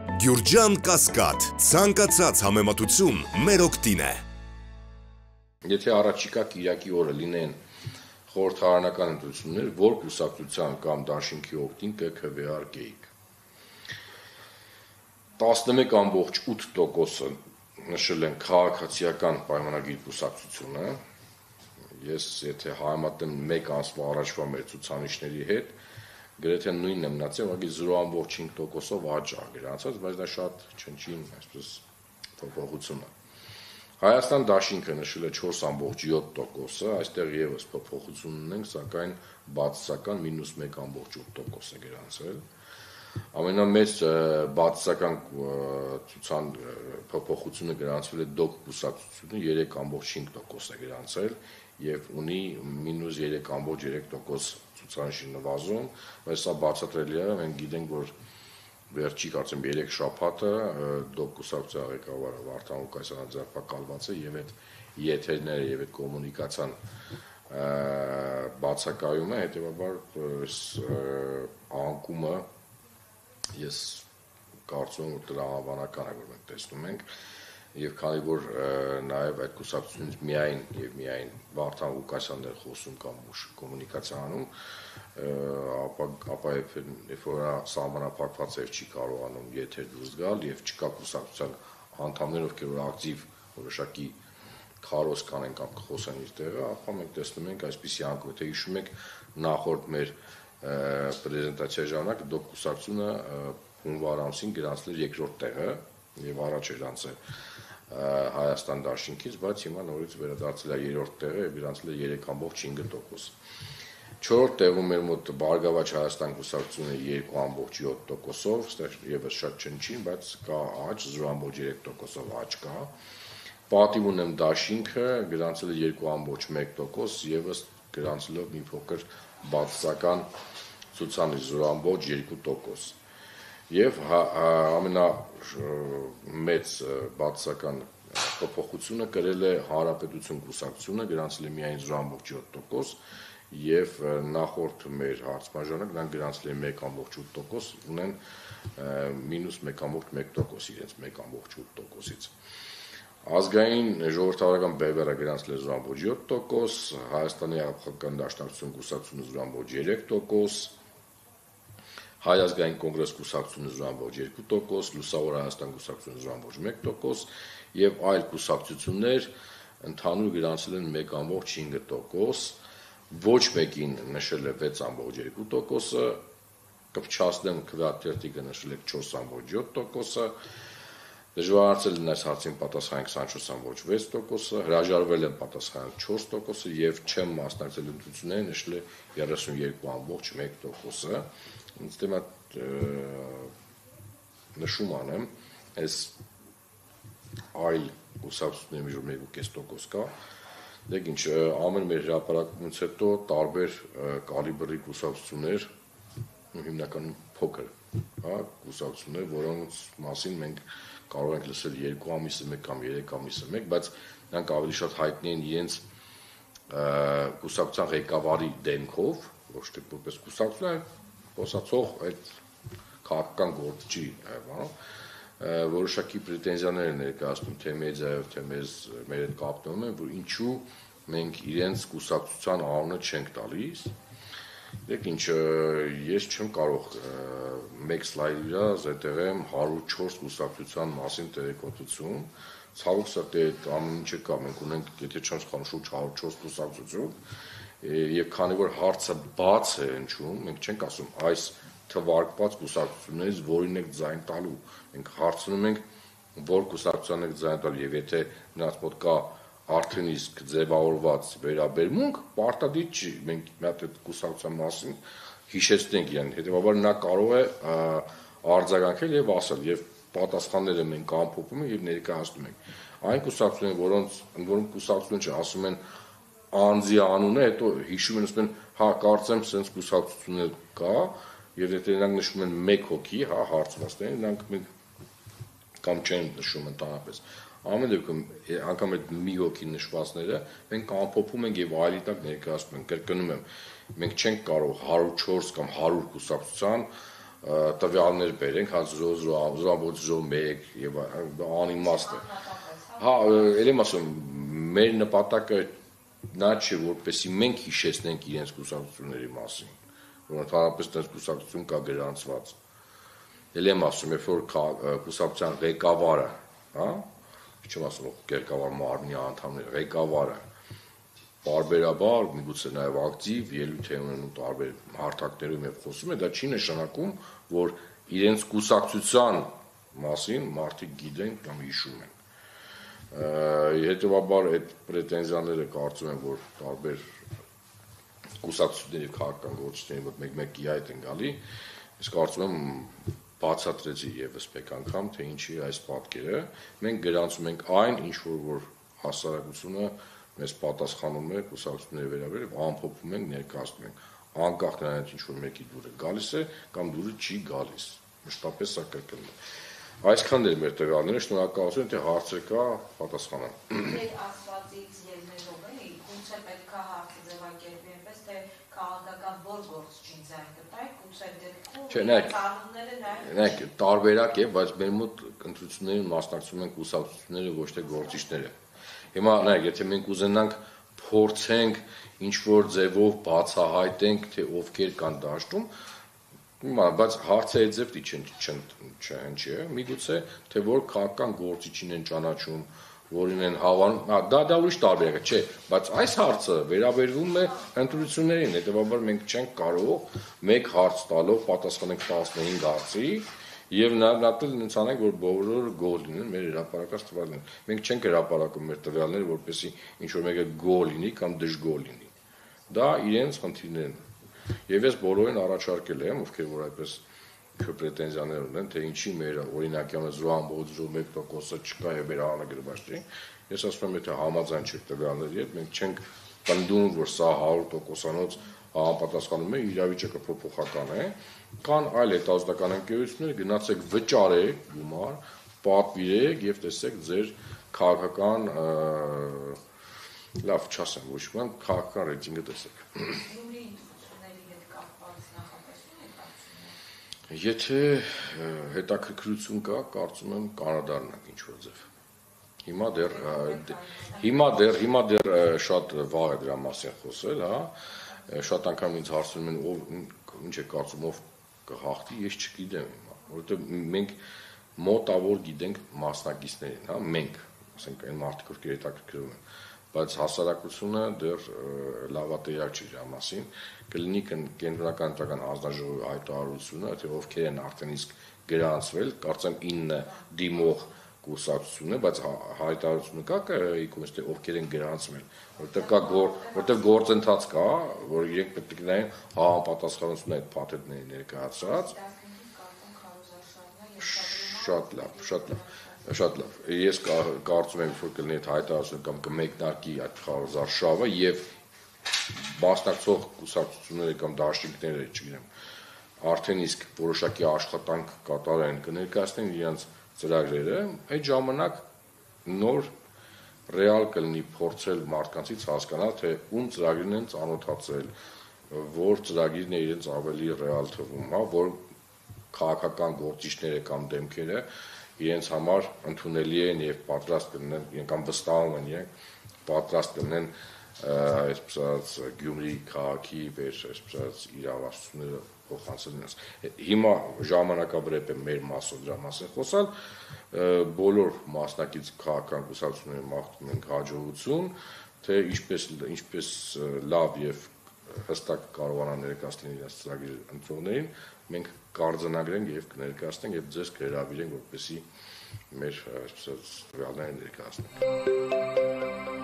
Գյուրջան Կասկադ, ցանկացած համեմատություն մեր օգտին է։ Եթե առաջիկա կիրակի օրը լինեն խորհրդարանական ընտրություններ, որ կուսակցության կամ դաշինքի օգտին կքվեարկեիք։ 11.8%-ը նշել են քաղաքացիական պայմանագիր կուսակցությունը։ Ես եթե համեմատեմ 1 ամսվա առաջվա մեր ցուցանիշների հետ, գրեթե նույնն է մնացել, ուղղակի 0.5%-ով աճ ա գրանցած, բայց դա շատ չնչին, այսպես փոփոխություն է։ Հայաստան դաշինքը նշել է 4.7%-ը, այստեղ եւս փոփոխություն ունենք, սակայն բացասական -1.8% է գրանցել։ Ամենամեծ բացասական փոփոխությունը գրանցվել է դոկ կուսակցությունը 3.5% է գրանցել եւ ունի -3.3% ցուցանիշի նվազում, բայց սա բացատրելի է, մենք գիտենք, որ վերջի կարծեմ 3 շաբաթը դոկ կուսակցության ղեկավարը Վարդան Ղուկասյանը ձերբակալված է եւ այդ եթերները եւ այդ կոմունիկացիան բացակայում է, հետեւաբար անկումը ես կարծում եմ տրամաբանական է, որ մենք տեսնում ենք եւ քանի որ նաեւ այդ կուսակցությունից միայն Վարդան Ղուկասյանն էր խոսում կամ կոմունիկացիանում, ապա երբ որ սահմանափակված էր չի կարողանում եթեր դուրս գալ եւ չկա կուսակցության անդամներ, ովքեր որ ակտիվ որոշակի քարոզ կանեն կամ կխոսեն իր տեղը, ապա մենք տեսնում ենք այսպիսի անկում, եթե հիշում եք նախորդ մեր պրեզենտացիայի ժամանակ դոկ կուսակցությունը հունվար ամսին գրանցել էր երկրորդ տեղը եւ առաջ էր անցել Հայաստան դաշինքից, բայց հիմա նորից վերադարձել է երրորդ տեղը եւ գրանցել է 3.5%։ Չորրորդ տեղում մեր մոտ Բարգավաճ Հայաստան կուսակցությունը 2.7%-ով, այստեղ եւս շատ չնչին, բայց կա աճ 0.3%-ով աճ կա։ Պատիվ ունեմ դաշինքը գրանցել է 2.1%, եւս գրանցելով մի փոքր բացասական ցուցանիշ 0.2%։ Եվ ամենամեծ բացասական փոփոխությունը կրել է Հանրապետություն կուսակցությունը, գրանցել է միայն 0.7%, եւ նախորդ մեր հարցման ժամանակ նրանք գրանցել են 1.8%, ունեն -1.1% իրենց 1.8%-ից։ Ազգային ժողովրդավարական բևեռը գրանցել է 0.7%, Հայաստանի Աղբական Դաշնակցություն կուսակցությունը 0.3%, Հայ ազգային կոնգրես կուսակցությունը 0.2%, Լուսավոր Հայաստան կուսակցությունը 0.1% եւ այլ կուսակցություններ ընդհանուր գրանցել են 1.5%, ոչ մեկին նշել է 6.2%-ը, կփչացնեմ քվեաթերթիկը նշել է 4.7%-ը, դժվարացել են այս հարցին պատասխանել 24.6%-ը, հրաժարվել են պատասխանել 4%-ը եւ չեմ մասնակցել ընտրություններին նշել է 32.1%-ը։ Ինձ թվում է նշում անեմ, այս այլ կուսակցությունների միջով 1.5% կա, դեք ինչ ամեն մեր հրապարակումից հետո տարբեր կալիբրի կուսակցություններ, հիմնականում փոքր, հա, կուսակցություններ, որոնց մասին մենք կարող ենք լսել 2 ամիսը 1 կամ 3 ամիսը 1, բայց նրանք ավելի շատ հայտնի են իրենց կուսակցության ղեկավարի դեմքով, ոչ թե որպես կուսակցություն, խոսացող այդ քաղաքական գործչի, որոշակի պրետենզիաներ են ներկայացնում թե մեդիայով, թե մեր հետ կապնվում են, որ ինչու մենք իրենց կուսակցության անունը չենք տալիս։ Դեք ինչ, ես չեմ կարող մեկ սլայդի վրա զետեղեմ 104 կուսակցության մասին տեղեկատվություն, ցավոք սրտի այդ ամեն ինչը կա, մենք ունենք, եթե չեմ սխալվում, շուրջ 104 կուսակցություն, եւ քանի որ հարցը բաց է հնչում, մենք չենք ասում այս թվարկված կուսակցություններից որին եք ձայն տալու, մենք հարցնում ենք որ կուսակցության եք ձայն տալու եւ եթե նրանց մոտ կա արդեն իսկ ձևավորված վերաբերմունք, պարտադիր չի, մենք մի հատ այդ կուսակցության մասին հիշեցնենք իրեն, հետեւաբար նա կարող է արձագանքել եւ ասել եւ պատասխանները մենք ամփոփում ենք եւ ներկայացնում ենք։ Այն կուսակցությունները, որոնք կուսակցություն չէ, ասում են անձի անունը, հետո հիշում են, ասում են, հա, կարծեմ, sense կուսակցություններ կա, եւ եթե նրանք նշում են 1 հոգի, հա, հարցվածներին, նրանք կամ չեն նշում ընդհանրապես։ Ամեն դեպքում, անգամ այդ մի հոգի նշվածները մենք ամփոփում ենք եւ այլի տակ ներկայացնում ենք, կրկնում եմ, մենք չենք կարող 104 կամ 100 կուսակցության տվյալներ բերենք, 0.01 եւ անիմաստ է։ Հա, ելեմ ասում, մեր նպատակը նա չէ, որպեսզի մենք հիշեցնենք իրենց կուսակցությունների մասին, որ ընդհանրապես դες կուսակցություն կա գրանցված։ Ելեմ ասում, երբ որ կուսակցության ղեկավարը, հա, չեմ ասում, ղեկավար մարմնի անդամները, ղեկավարը բարբերաբար, միգուցե նաև ակտիվ ելույթ է ունենում տարբեր հարթակներում եւ խոսում է, դա չի նշանակում, որ իրենց կուսակցության մասին մարդիկ գիտեն կամ հիշում են։ Հետևաբար այդ պրետենզիաները կարծում եմ, որ տարբեր կուսակցությունների քաղաքական գործիչների մոտ մեկ-մեկի այդ են գալի, ես կարծում եմ բացատրեցի եւս մեկ անգամ, թե ինչի այս պատկերը, մենք գրանցում ենք այն, ինչ որ հասարակությունը մեզ պատասխանում է կուսակցությունների վերաբերյալ եւ ամփոփում ենք, ներկայացնում ենք, անկախ նրանից ինչ որ մեկի դուրը գալիս է կամ դուրը չի գալիս, մշտապես սա կրկնում է։ Այսքանն էր մեր տվյալները, շնորհակալություն, թե հարցեր կա, պատասխանեմ։ Ձեր ասվածից ելնելով էլի, գուցե պետք է հարցը ձևակերպի այնպես, թե քաղաքական որ գործչին ձայն կտայք, գուցե դեպքում ծառայությունները նայեք, տարբերակ է, բայց մեր մոտ ընտրություններին մասնակցում են կուսակցությունները, ոչ թե գործիչները։ Հիմա նայեք, եթե մենք ուզենանք փորձենք ինչ որ ձևով բացահայտենք, թե ովքեր կան դաշտում, բայց հարցը այդ ձևի չէ, միգուցե թե որ քաղաքական գործիչին են ճանաչում, որին են հավանում, դա ուրիշ տարբերակ է, չէ, բայց այս հարցը վերաբերվում է ընտրություններին, հետևաբար մենք չենք կարող մեկ հարց տալով պատասխանենք 15 հարցի եւ նաեւ ինձ անենք, որ բոլորը գոհ լինեն մեր հրապարակած տվյալներն։ Մենք չենք հրապարակում մեր տվյալները, որպեսզի ինչ որ մեկը գոհ լինի կամ դժգոհ լինի։ Դա իրենց խնդիրներն են։ Եվ ես բոլորին առաջարկել եմ, ովքեր որ այդպես պրետենզիաներ ունեն, թե ինչի մեր օրինակյանը 0.01%-ը չկա եւ մեր հանրագրված չի։ Ես ասում եմ, եթե համաձայն չեք տվյալների հետ, մենք չենք պնդում, որ սա 100%-անոց համապատասխանում է, իրավիճակը փոփոխական է, կան այլ հետազոտական ընկերություններ, գնացեք վճարեք գումար, պատվիրեք եւ տեսեք ձեր քաղաքական լավ չասեմ, ոչ մի քաղաքական ռեյտինգը տեսեք։ Եթե հետաքրքրություն կա, կարծում եմ կանադառնանք ինչ-որ ձև։ Հիմա դեռ շատ վաղ է դրա մասին խոսել, հա, շատ անգամ ինձ հարցնում են, ով ինչ է կարծում, ով կհաղթի, ես չգիտեմ հիմա, որովհետև մենք մոտավոր գիտենք մասնակիցներին, հա, մենք, ասենք այն մարդիկ, ովքեր հետաքրքրում են, բայց հասարակությունը դեռ լավատերյակ չի դրա մասին, կլինի կենտրոնական ընտրական հանձնաժողովի հայտարարությունը, թե ովքեր են արդեն իսկ գրանցվել, կարծեմ 9 դիմող կուսակցություններ, բայց հայտարարությունը կա թե ովքեր են գրանցվել, որտեղ գործընթաց կա, որ իրենք պետք է նայեն համապատասխանություն այդ փաթեթների ներկայացած։ Շատ լավ։ Ես կարծում եմ, որ կլինի այդ հայտարարությունը կամ կմեկնարկի այդ քարոզարշավը եւ մասնակցող կուսակցությունները կամ դաշինքները, չգիտեմ, արդեն իսկ որոշակի աշխատանք կատարեն, կներկայացնեն իրենց ծրագրերը, այդ ժամանակ նոր ռեալ կլինի փորձել մարդկանցից հասկանալ, թե ում ծրագրին են ծանոթացել, որ ծրագիրն է իրենց ավելի ռեալ թվում, հա, որ քաղաքական գործիչները կամ դեմքերը իրենց համար ընդունելի են եւ պատրաստ կլինեն, իրենք կամ վստահում են իրենք պատրաստ կլինեն այսպես ասած Գյումրի քաղաքի վեր այսպես իրավասությունները փոխանցել նրանց։ Հիմա ժամանակավրեպ է մեր մասով դրա մասին խոսալ, բոլոր մասնակից քաղաքական կուսակցությունների մաղթում ենք հաջողություն, թե ինչպես լավ եւ հստակ կարողանան ներկայացնել իրենց ծրագիրը ընտրողներին, մենք կարձանագրենք եւ կներկայացնենք եւ ձեզ կհրավիրենք, որպեսզի մեր այսպես տվյալները ներկայացնենք։